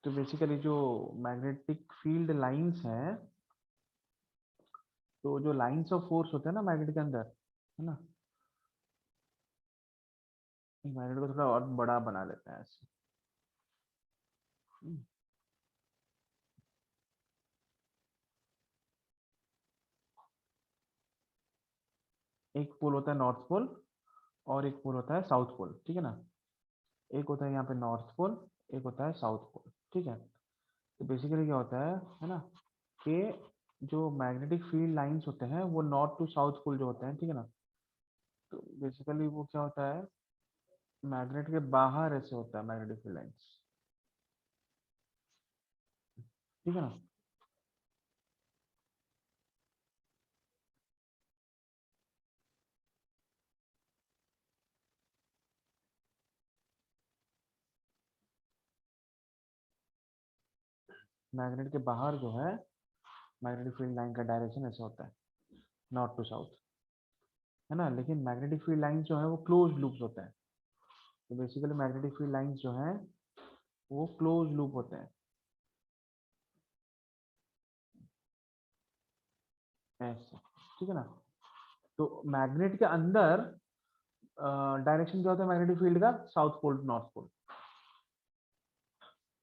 तो बेसिकली जो magnetic field lines हैं, तो जो लाइंस ऑफ फोर्स होते हैं ना मैग्नेट के अंदर, है ना, मैग्नेट को थोड़ा और बड़ा बना लेते हैं ऐसे। हम्म, एक पोल होता है नॉर्थ पोल और एक पोल होता है साउथ पोल, ठीक है ना। एक होता है यहाँ पे नॉर्थ पोल, एक होता है साउथ पोल, ठीक है। तो बेसिकली क्या होता है ना, कि जो मैग्नेटिक फील्ड लाइंस होते हैं वो नॉर्थ टू साउथ पोल जो होते हैं, ठीक है ना। तो बेसिकली वो क्या होता है, मैग्नेट के बाहर ऐसे होता है मैग्नेटिक फील्ड लाइंस, ठीक है ना। मैग्नेट के बाहर जो है मैग्नेटिक फील्ड लाइन का डायरेक्शन ऐसा होता है, नॉर्थ टू साउथ, है ना। लेकिन मैग्नेटिक फील्ड लाइंस जो है वो क्लोज लूप्स होते हैं। तो बेसिकली मैग्नेटिक फील्ड लाइंस जो है वो क्लोज लूप होते हैं ऐसे, ठीक है ना। तो मैग्नेट के अंदर डायरेक्शन क्या होता है मैग्नेटिक फील्ड का, south pole to north pole.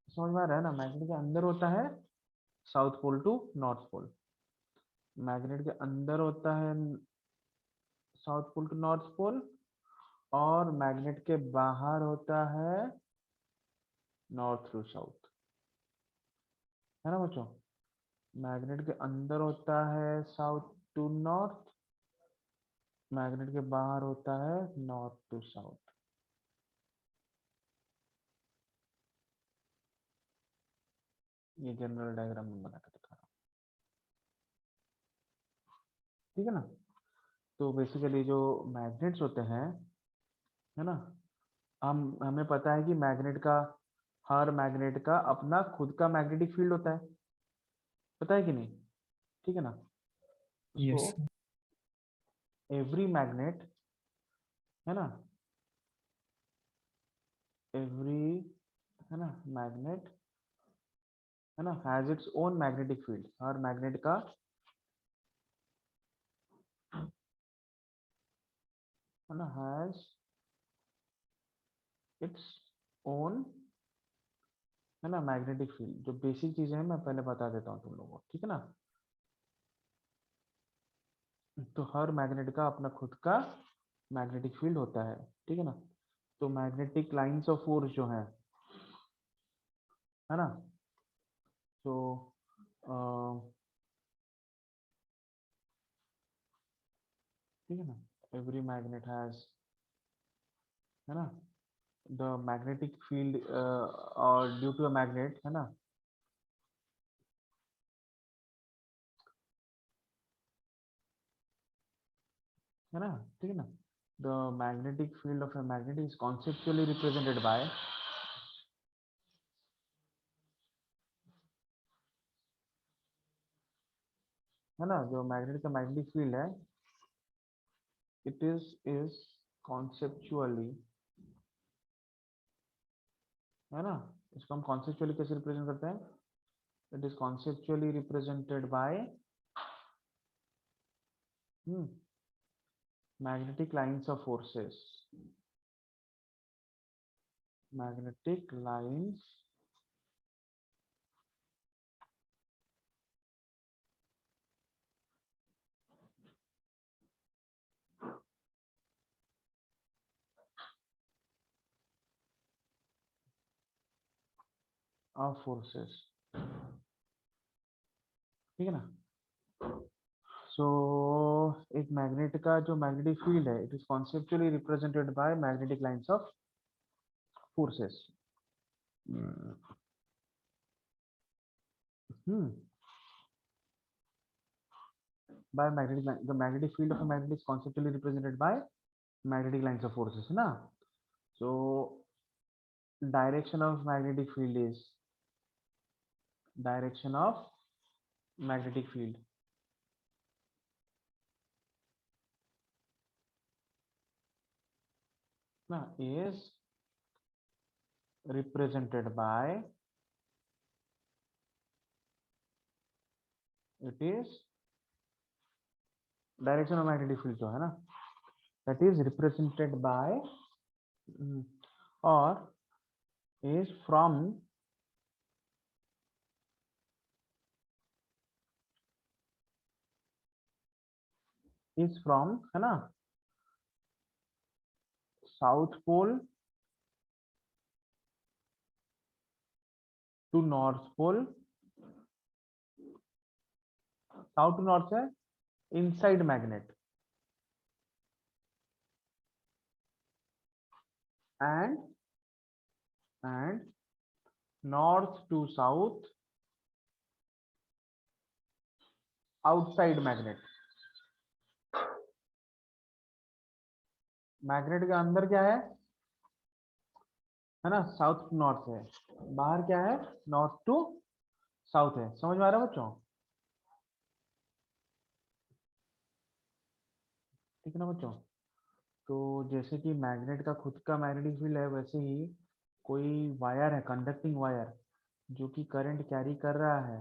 समझ में आ रहा है ना, मैग्नेट के अंदर होता है south pole to north pole, magnet के अंदर होता है south pole to north pole, और मैग्नेट के बाहर होता है नॉर्थ टू साउथ, है ना बच्चों। मैग्नेट के अंदर होता है साउथ टू नॉर्थ, मैग्नेट के बाहर होता है नॉर्थ टू साउथ। ये जनरल डायग्राम में बना के दिखा रहा हूँ, ठीक है ना। तो बेसिकली जो मैग्नेट्स होते हैं, है ना, हमें पता है कि मैग्नेट का, हर मैग्नेट का अपना खुद का मैग्नेटिक फील्ड होता है, पता है कि नहीं, ठीक है ना। उसको यस। एवरी मैग्नेट, है ना, एवरी, है ना, मैग्नेट, है ना, has its own magnetic field, her magnet का, है ना, हैज इट्स ओन, है ना, मैग्नेटिक फील्ड। जो बेसिक चीजें हैं मैं पहले बता देता हूँ तुम लोगों को, ठीक है ना। तो हर मैग्नेट का अपना खुद का मैग्नेटिक फील्ड होता है, ठीक है ना। तो मैग्नेटिक लाइंस ऑफ फोर्स जो है ना, तो ठीक है ना, एवरी मैग्नेट हैज, है ना, द मैग्नेटिक फील्ड और ड्यू टू अ मैग्नेट, है ना, है ना, ठीक है ना। The magnetic field of a magnet is conceptually represented bye, है ना, जो मैग्नेट का मैग्नेटिक फील्ड है, इट इज कॉन्सेप्चुअली, है ना। इसको हम कॉन्सेप्चुअली कैसे रिप्रेजेंट करते हैं, it is conceptually represented by magnetic lines of forces, magnetic lines of forces, ठीक है ना। सो एक मैग्नेट का जो मैग्नेटिक फील्ड है, it is conceptually represented by magnetic lines of forces. By magnetic, the magnetic field of a magnet is conceptually represented by magnetic lines of forces, है ना। So direction of magnetic field is, direction of magnetic field ना, is represented by it is direction of magnetic field जो है ना, that is represented by और is from है ना, south pole to north pole, south to north है inside magnet and north to south outside magnet. Magnet के अंदर क्या है ना, साउथ टू नॉर्थ है, बाहर क्या है, नॉर्थ टू साउथ है। समझ में आ रहा है बच्चों? ठीक है ना बच्चों? तो जैसे कि मैग्नेट का खुद का मैग्नेटिक फील्ड है, वैसे ही कोई वायर है, कंडक्टिंग वायर, जो कि करंट कैरी कर रहा है,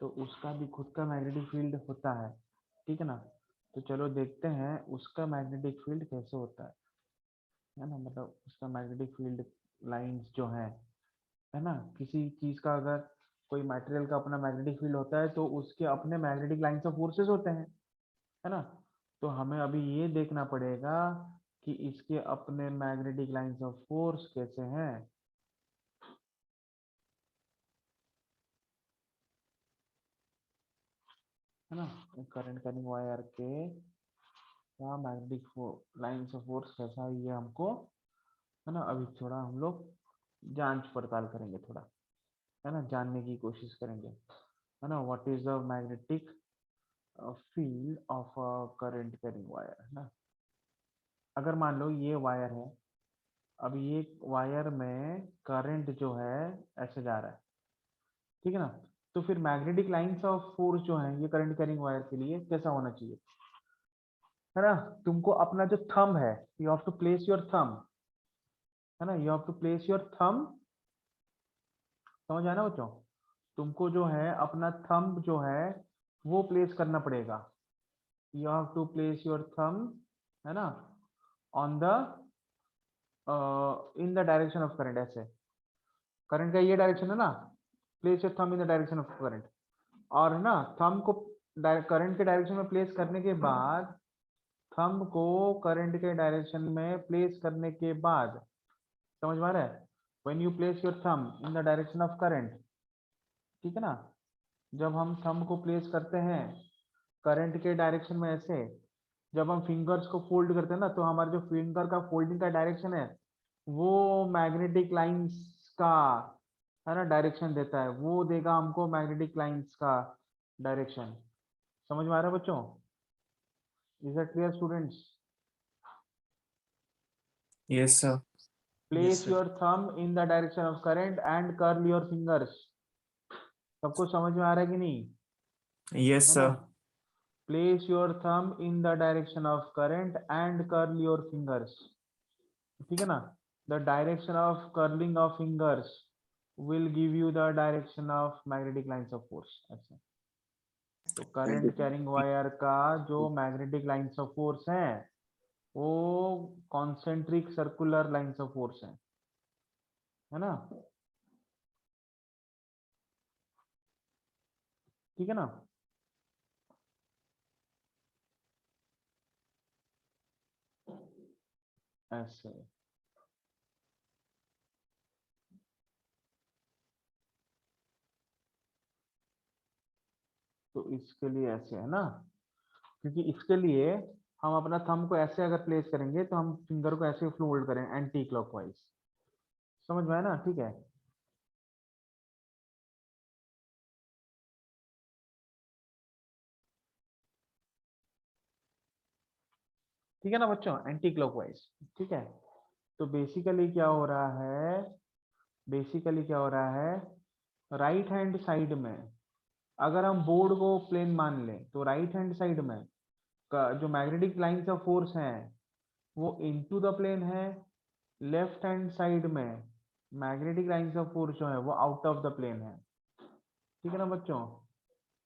तो उसका भी खुद का मैग्नेटिक फील्ड होता है। ठीक है ना? तो चलो देखते हैं उसका मैग्नेटिक फील्ड कैसे होता है ना, मतलब उसका मैग्नेटिक फील्ड लाइंस जो है ना, किसी चीज का अगर कोई मटेरियल का अपना मैग्नेटिक फील्ड होता है तो उसके अपने मैग्नेटिक लाइंस ऑफ फोर्सेस होते हैं, है ना। तो हमें अभी ये देखना पड़ेगा कि इसके अपने मैग्नेटिक लाइंस ऑफ फोर्स कैसे हैं, है ना। करंट कैरिंग वायर के क्या मैग्नेटिक लाइंस ऑफ फोर्स कैसा है, ये हमको, है ना, अभी थोड़ा हम लोग जांच पड़ताल करेंगे, थोड़ा, है ना, जानने की कोशिश करेंगे, है ना, what is the magnetic field of a current carrying wire, है ना। अगर मान लो ये वायर है, अब ये वायर में करंट जो है ऐसे जा रहा है, ठीक है ना। तो फिर मैग्नेटिक लाइंस ऑफ फोर्स जो है ये करंट कैरिंग वायर के लिए कैसा होना चाहिए, है ना। तुमको अपना जो थंब है, you have to place your thumb, है ना, you have to place your thumb, समझ आया ना बच्चों? तुमको जो है अपना थंब जो है वो प्लेस करना पड़ेगा, you have to place your thumb, है ना, on the in the direction of current, ऐसे करंट का ये डायरेक्शन है ना, place your thumb in the direction of current. और है ना, थंब को करंट के डायरेक्शन में प्लेस करने के बाद, थंब को करंट के डायरेक्शन में प्लेस करने के बाद, समझ में आ रहा है, when you place your thumb in the direction of current, ठीक है ना, जब हम थंब को प्लेस करते हैं करंट के डायरेक्शन में ऐसे, जब हम फिंगर्स को फोल्ड करते हैं ना, तो हमारे जो फिंगर का फोल्डिंग का डायरेक्शन है वो मैग्नेटिक लाइंस का, है ना, डायरेक्शन देता है, वो देगा हमको मैग्नेटिक लाइंस का डायरेक्शन। समझ में आ रहा है बच्चों? Is that clear students? Yes, sir. Place your thumb in the direction of current and curl your fingers. सबको समझ में आ रहा है कि नहीं, Yes, है ना? sir. Place your thumb in the direction of current and curl your fingers, ठीक है ना। The direction of curling of fingers will give you the direction of magnetic lines of force, ऐसे। तो करंट कैरिंग वायर का जो magnetic lines of force है वो concentric circular lines of force है ना, ठीक है ना। ऐसे, तो इसके लिए ऐसे है ना, क्योंकि इसके लिए हम अपना थंब को ऐसे अगर प्लेस करेंगे तो हम फिंगर को ऐसे फोल्ड करें एंटी क्लॉकवाइज, समझ में आया ना? ठीक है, ठीक है ना बच्चों, एंटी क्लॉकवाइज, ठीक है। तो बेसिकली क्या हो रहा है, बेसिकली क्या हो रहा है, राइट हैंड साइड में अगर हम बोर्ड को प्लेन मान लें तो राइट हैंड साइड में जो मैग्नेटिक लाइंस ऑफ फोर्स हैं वो इनटू द प्लेन है, लेफ्ट हैंड साइड में मैग्नेटिक लाइंस ऑफ फोर्स जो है वो आउट ऑफ द प्लेन है, ठीक है ना बच्चों।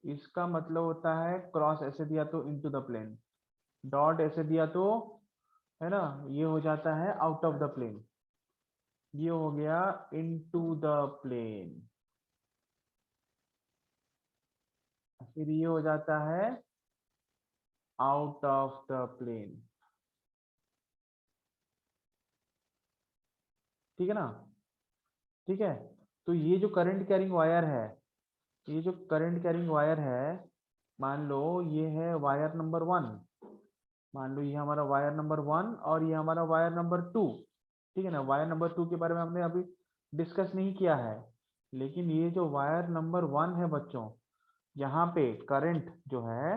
इसका मतलब होता है क्रॉस ऐसे दिया तो इनटू द प्लेन, डॉट ऐसे दिया तो, है ना, ये हो जाता है आउट ऑफ द प्लेन, ये हो गया इनटू द प्लेन, फिर ये हो जाता है आउट ऑफ द प्लेन। ठीक है ना? ठीक है, तो ये जो करंट कैरिंग वायर है, ये जो करंट कैरिंग वायर है, मान लो ये है वायर नंबर 1, मान लो ये हमारा वायर नंबर 1 और ये हमारा वायर नंबर 2। ठीक है ना, वायर नंबर 2 के बारे में हमने अभी डिस्कस नहीं किया है, लेकिन ये जो वायर नंबर 1 है बच्चों, यहाँ पे करंट जो है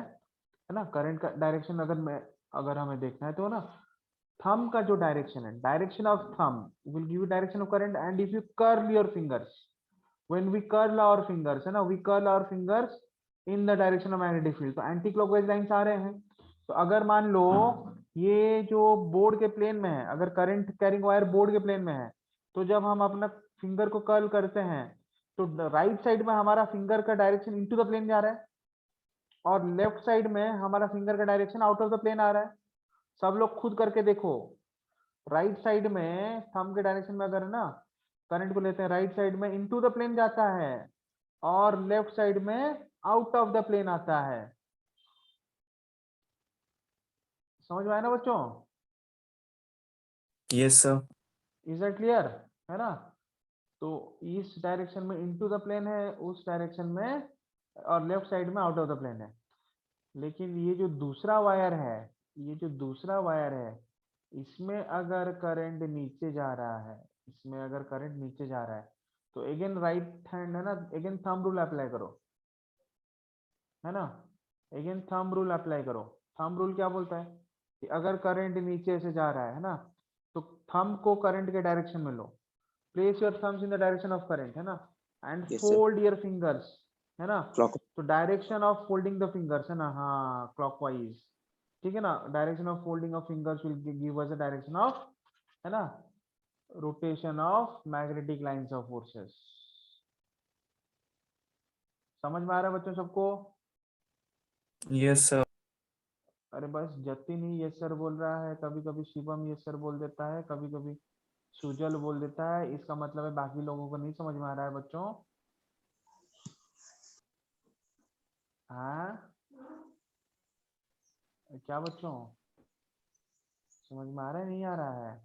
ना, करंट का डायरेक्शन अगर हमें देखना है तो ना, थंब का जो डायरेक्शन है, direction of thumb will give you direction of current, and if you curl your fingers, when we curl our fingers, है ना, we curl our fingers in the direction of magnetic field, तो anti clockwise lines आ रहे हैं। तो अगर मान लो ये जो बोर्ड के प्लेन में है, अगर करंट कैरिंग वायर बोर्ड के प्लेन में है, तो जब हम अपना फिंगर को कर्ल करते हैं तो राइट साइड में हमारा फिंगर का डायरेक्शन इनटू द प्लेन जा रहा है, और लेफ्ट साइड में हमारा फिंगर का direction out of the plane आ रहा है। सब लोग खुद करके देखो, राइट साइड में थंब के डायरेक्शन में अगर ना करंट को लेते हैं, राइट साइड में इनटू द प्लेन जाता है और लेफ्ट साइड में आउट ऑफ द प्लेन आता है। समझ में आया ना बच्चों? yes sir, is that clear? है ना? तो इस डायरेक्शन में इनटू द प्लेन है, उस डायरेक्शन में और लेफ्ट साइड में आउट ऑफ द प्लेन है। लेकिन ये जो दूसरा वायर है, ये जो दूसरा वायर है, इसमें अगर करंट नीचे जा रहा है, इसमें अगर करंट नीचे जा रहा है, तो अगेन राइट हैंड है ना, अगेन थंब रूल अप्लाई करो, है ना, अगेन थंब रूल अप्लाई करो। थंब रूल क्या बोलता है कि अगर करंट नीचे से जा रहा है ना, तो थंब को करंट के डायरेक्शन में लो, place your thumbs in the direction of current, है ना, and Yes, sir. Fold your fingers, है ना। Clock. तो direction of folding the fingers है ना, हाँ क्लॉकवाइज, ठीक है ना, direction of folding of fingers will give us a direction of, है ना, rotation of magnetic lines of forces. समझ में आ रहा है बच्चों सबको? yes sir, अरे बस जतिन ही यस सर बोल रहा है, कभी कभी शिवम यस सर बोल देता है, कभी कभी सुजल बोल देता है, इसका मतलब है बाकी लोगों को नहीं समझ में आ रहा है बच्चों। हाँ क्या बच्चों, समझ में आ रहा है नहीं आ रहा है?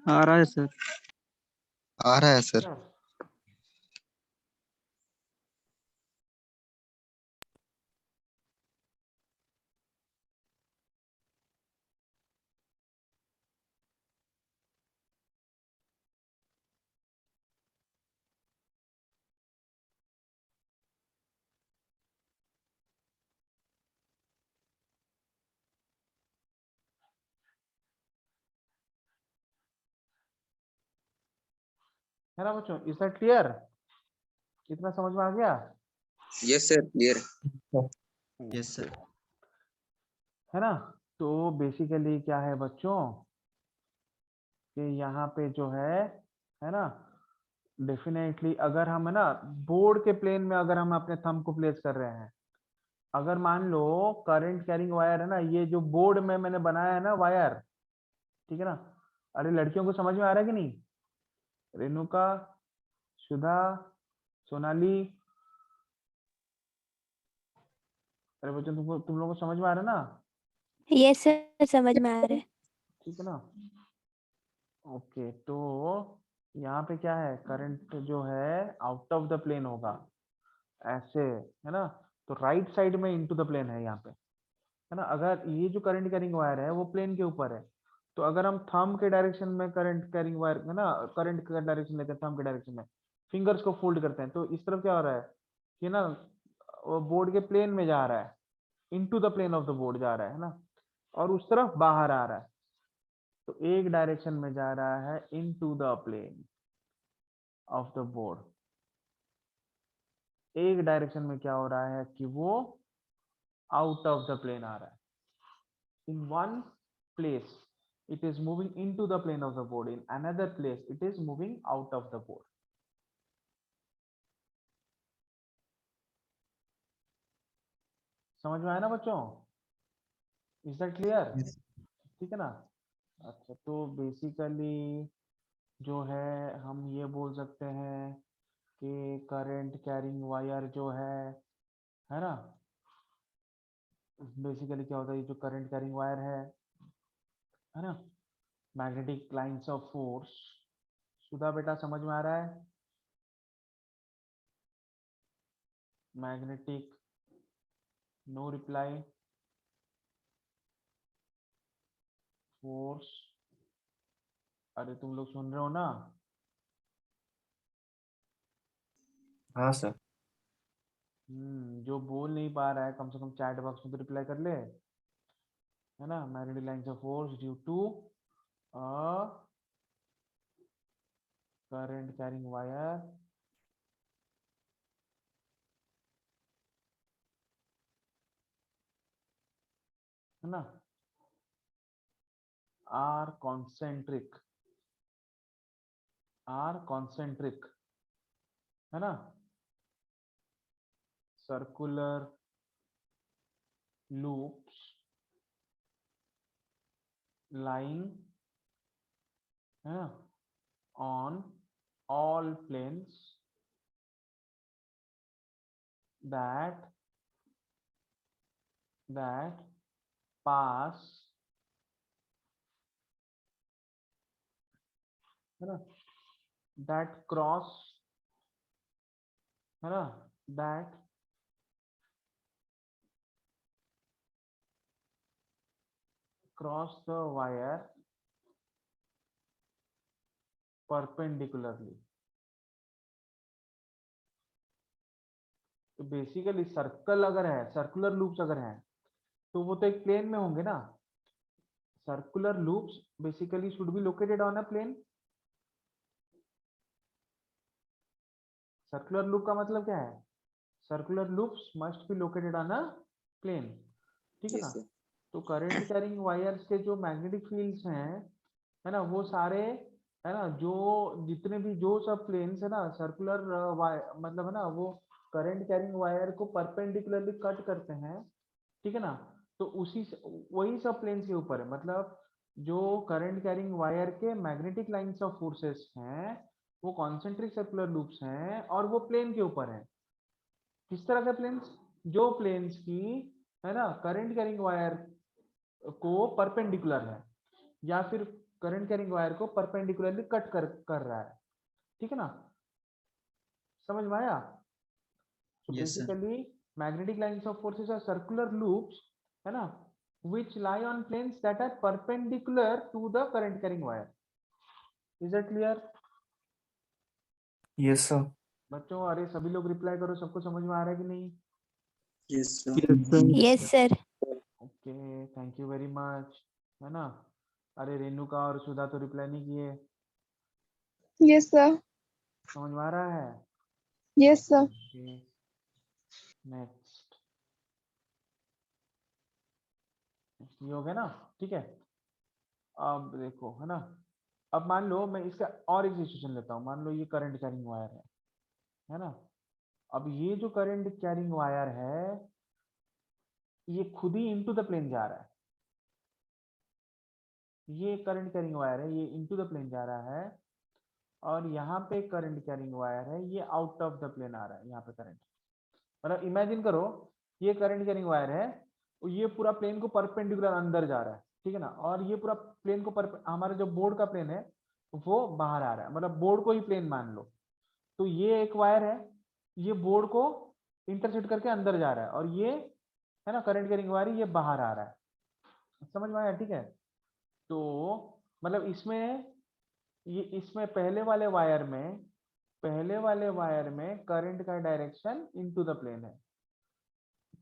आ रहा है सर। आ रहा है सर। Yes. है ना बच्चों, इज दैट क्लियर? इतना समझ में आ गया? Yes, sir. Clear. Yes sir. है ना? तो बेसिकली क्या है बच्चों कि यहाँ पे जो है ना, डेफिनेटली अगर हम है ना बोर्ड के प्लेन में अगर हम अपने थंब को प्लेस कर रहे हैं, अगर मान लो करंट कैरिंग वायर है ना, ये जो बोर्ड में मैंने बनाया है ना वायर, ठीक है ना, अरे लड़कियों को समझ में आ रहा है कि नहीं? रेणुका, सुधा, सोनाली, अरे बच्चों तुम लोगों को समझ में आ रहा है ना? यस सर, समझ में आ रहा है। ठीक है ना? ओके, तो यहाँ पे क्या है, करंट जो है आउट ऑफ द प्लेन होगा ऐसे, है ना, तो राइट साइड में इनटू द प्लेन है यहाँ पे, है ना। अगर ये जो करंट कैरिंग वायर है वो प्लेन के ऊपर है, तो अगर हम थंब के डायरेक्शन में करंट कैरिंग वायर है ना, करंट का डायरेक्शन लेते हैं थंब के डायरेक्शन में, फिंगर्स को फोल्ड करते हैं, तो इस तरफ क्या हो रहा है कि ना वो बोर्ड के प्लेन में जा रहा है, into the plane of the board जा रहा है ना, और उस तरफ बाहर आ रहा है, तो एक डायरेक्शन में जा रहा है into the plane of the board, एक डायरेक्शन में क्या हो रहा है कि वो आउट ऑफ द प्लेन आ रहा है। In one place it is moving into the plane of the board, in another place it is moving out of the board. समझ में आया ना बच्चों? Is that clear? ठीक है ना? अच्छा, तो बेसिकली जो है हम ये बोल सकते हैं कि करंट कैरिंग वायर जो है ना, बेसिकली क्या होता है, ये जो करंट कैरिंग वायर है ना, magnetic lines of force. Sudha बेटा समझ में आ रहा है? Magnetic, no reply, force. अरे तुम लोग सुन रहे हो ना? हाँ सर। जो बोल नहीं पा रहा है कम से कम चैट बॉक्स में तो रिप्लाई कर ले, है ना। Magnetic lines of force due to a current carrying wire है ना, आर कॉन्सेंट्रिक, है ना, सर्कुलर लूप्स lying, है ना, on all planes that pass, है ना, that cross, है ना, that cross the wire perpendicularly। तो बेसिकली सर्कल अगर है, सर्कुलर लूप्स अगर हैं, तो वो तो एक प्लेन में होंगे ना। Circular loops basically should be located on a plane. Circular loop का मतलब क्या है? Circular loops must be located on a plane, ठीक है ना। Yes, sir. तो करंट कैरिंग वायर्स के जो मैग्नेटिक फील्ड्स हैं, है ना, वो सारे, है ना, जो जितने भी जो सब प्लेन्स है ना, सर्कुलर मतलब है ना, वो करंट कैरिंग वायर को परपेंडिकुलरली कट करते हैं, ठीक है ना। तो वही सब प्लेन्स के ऊपर है, मतलब जो करंट कैरिंग वायर के मैग्नेटिक लाइंस ऑफ फोर्सेस हैं, वो कॉन्सेंट्रिक सर्कुलर लूप्स हैं और वो प्लेन के ऊपर है। किस तरह के प्लेन्स? जो प्लेन्स की, है ना, करंट कैरिंग वायर को परपेंडिकुलर है, या फिर करंट कैरिंग वायर को परपेंडिकुलरली कट कर रहा है, ठीक है ना। समझ में आया? So Yes sir. basically magnetic lines of forces are circular loops, है ना, which lie on planes that are perpendicular to the current carrying wire। Is that clear? Yes sir. बच्चों अरे सभी लोग रिप्लाई करो, सबको समझ में आ रहा है कि नहीं? Yes, sir. Yes, sir. Yes, sir. Okay, thank you very much, है ना। अरे रेणुका और सुधा तो रिप्लाई नहीं किए। Yes, sir. समझ में आ रहा है? Yes, sir. ओके, नेक्स्ट ये हो गया ना, ठीक है। अब देखो, है ना, अब मान लो मैं इसका और एक सिचुएशन लेता हूँ। मान लो ये करंट कैरिंग वायर है ना। अब ये जो करंट कैरिंग वायर है, ये खुद ही इनटू द प्लेन जा रहा है। ये करंट कैरिंग वायर है, ये इनटू द प्लेन जा रहा है, और यहाँ पे करंट कैरिंग वायर है, ये आउट ऑफ द प्लेन आ रहा है। यहाँ पे करंट, मतलब इमेजिन करो, ये करंट कैरिंग वायर है, ये पूरा प्लेन को परपेंडिकुलर अंदर जा रहा है, ठीक है ना, और ये पूरा प्लेन को हमारा जो बोर्ड का प्लेन है वो बाहर आ रहा है, मतलब बोर्ड को ही प्लेन मान लो। तो ये एक वायर है, ये बोर्ड को इंटरसेक्ट करके अंदर जा रहा है, और ये, है ना, करंट कैरिंग वायर, ये बाहर आ रहा है। समझ में आया? ठीक है। तो मतलब इसमें पहले वाले वायर में करंट का डायरेक्शन इनटू द प्लेन है,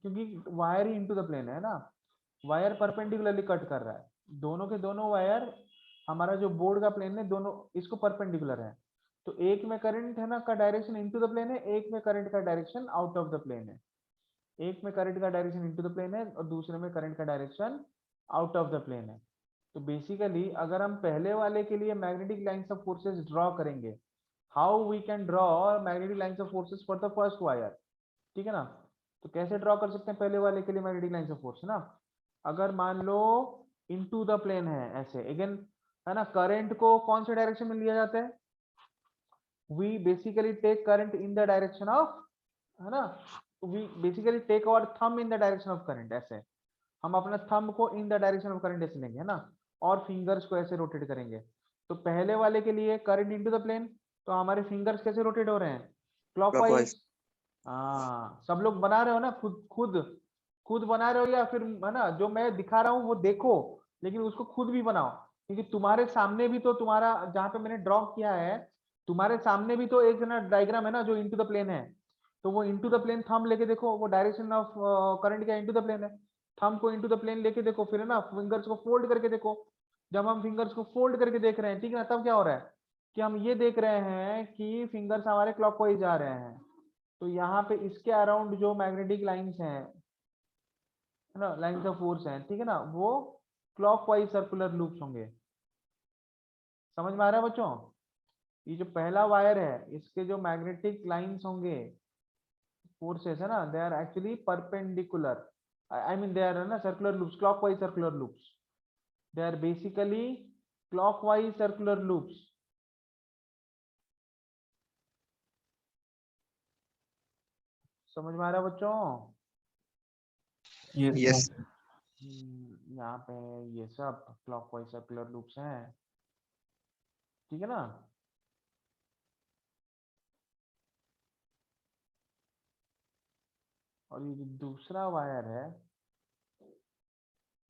क्योंकि वायर ही इनटू द प्लेन है ना। वायर परपेंडिकुलरली कट कर रहा है, दोनों के दोनों वायर, हमारा जो बोर्ड का प्लेन है, दोनों इसको परपेंडिकुलर है। तो एक में करंट, है ना, का डायरेक्शन इनटू द प्लेन है, एक में करंट का direction out of the plane है। एक में करंट का डायरेक्शन इनटू द प्लेन है और दूसरे में करंट का direction out of the plane है। तो बेसिकली अगर हम पहले वाले के लिए magnetic lines of forces draw करेंगे, how we can draw magnetic lines of forces for the first wire, ठीक है ना। तो कैसे ड्रॉ कर सकते हैं पहले वाले के लिए मैग्नेटिक लाइंस ऑफ फोर्स, है ना। अगर मान लो इनटू द प्लेन है ऐसे, अगेन है ना, करंट को कौन से डायरेक्शन में लिया जाता है, we basically take current in the direction of, है ना, we basically take our thumb in the direction of current, ऐसे हम अपना थंब को in the direction of current ऐसे लेंगे, है ना, और फिंगर्स को ऐसे रोटेट करेंगे। तो पहले वाले के लिए करंट इनटू द प्लेन, तो हमारे फिंगर्स कैसे रोटेट हो रहे हैं, क्लॉकवाइज। हाँ, सब लोग बना रहे हो ना, खुद खुद खुद बना रहे हो, या फिर है ना जो मैं दिखा रहा हूँ वो देखो, लेकिन उसको खुद भी बनाओ, क्योंकि तुम्हारे सामने भी तो, तुम्हारा जहाँ पे मैंने ड्रॉ किया है, तुम्हारे सामने भी तो एक ना डायग्राम है ना जो इनटू द प्लेन है, तो वो इनटू द प्लेन थंब लेके देखो, वो डायरेक्शन ऑफ करंट क्या इनटू द प्लेन है, थंब को इनटू द प्लेन लेके देखो, फिर है ना फिंगर्स को फोल्ड करके देखो। जब हम फिंगर्स को फोल्ड करके देख रहे हैं, ठीक है ना, तब क्या हो रहा है कि हम ये देख रहे हैं कि फिंगर्स हमारे क्लॉकवाइज जा रहे हैं। तो यहाँ पे इसके अराउंड जो मैग्नेटिक लाइंस हैं, है ना, लाइंस ऑफ फोर्स हैं, ठीक है ना, वो क्लॉकवाइज सर्कुलर लूप्स होंगे। समझ में आ रहा है बच्चों, ये जो पहला वायर है इसके जो मैग्नेटिक लाइंस होंगे, फोर्सेस, है ना, they are actually perpendicular, I mean they are ना circular loops, clockwise circular loops, they are basically clockwise circular loops. समझ में आ रहा है बच्चों। यस यहाँ पे ये सब क्लॉकवाइज सर्कुलर लूप्स हैं, ठीक है ना। और ये जो दूसरा वायर है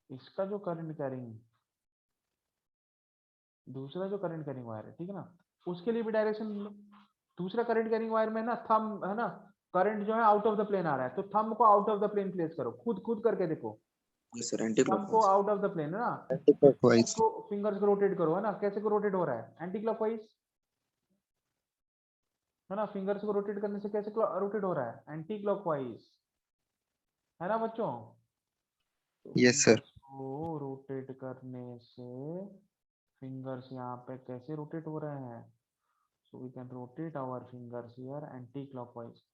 इसका जो करंट कैरिंग, दूसरा जो करंट कैरिंग वायर है, ठीक है ना, उसके लिए भी डायरेक्शन, दूसरा करंट कैरिंग वायर में ना थंब, है ना, करंट जो है आउट ऑफ द प्लेन आ रहा है, तो थंब को out of the plane place करो, खुद खुद करके देखो, यस सर, एंटी थंब को clockwise. Out of the plane, है ना, एंटी क्लॉकवाइज। उसको फिंगर्स को रोटेट करो, है ना, कैसे को रोटेट हो रहा है, एंटी क्लॉकवाइज, है ना, फिंगर्स को रोटेट करने से कैसे रोटेट हो रहा है, एंटी क्लॉकवाइज, है ना बच्चों। तो यस सर। फिंगर्स को रोटेट करने से फिंगर्स यहाँ पे कैसे रोटेट हो रहे हैं, so we can rotate our fingers here anti-clockwise।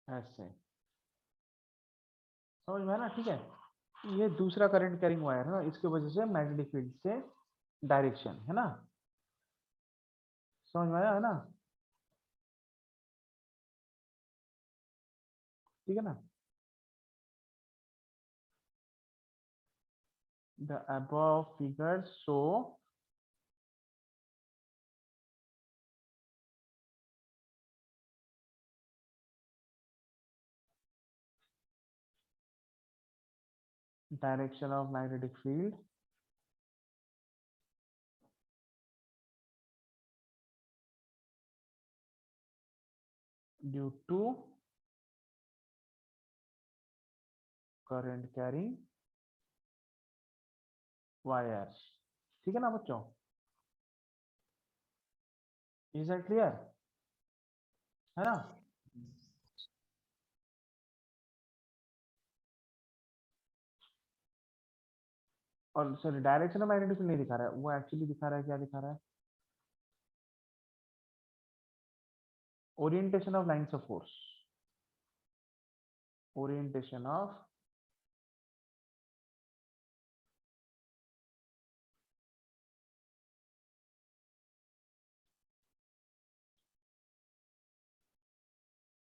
ऐसे समझ में है ना, ठीक है। ये दूसरा करंट कैरिंग वायर है ना, इसके वजह से मैग्नेटिक फील्ड से डायरेक्शन, है ना, समझ में आया, है ना, ठीक है ना। The above figures show direction of magnetic field due to current carrying wires, ठीक है ना बच्चों, इज दैट क्लियर, है ना। और sorry, direction of magnetic field नहीं दिखा रहा है, वो एक्चुअली दिखा रहा है, क्या दिखा रहा है, orientation of lines of force, orientation of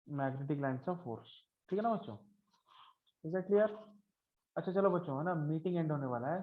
magnetic lines of force, ठीक है ना बच्चों, इज दैट क्लियर। अच्छा चलो बच्चों, है ना, मीटिंग एंड होने वाला है।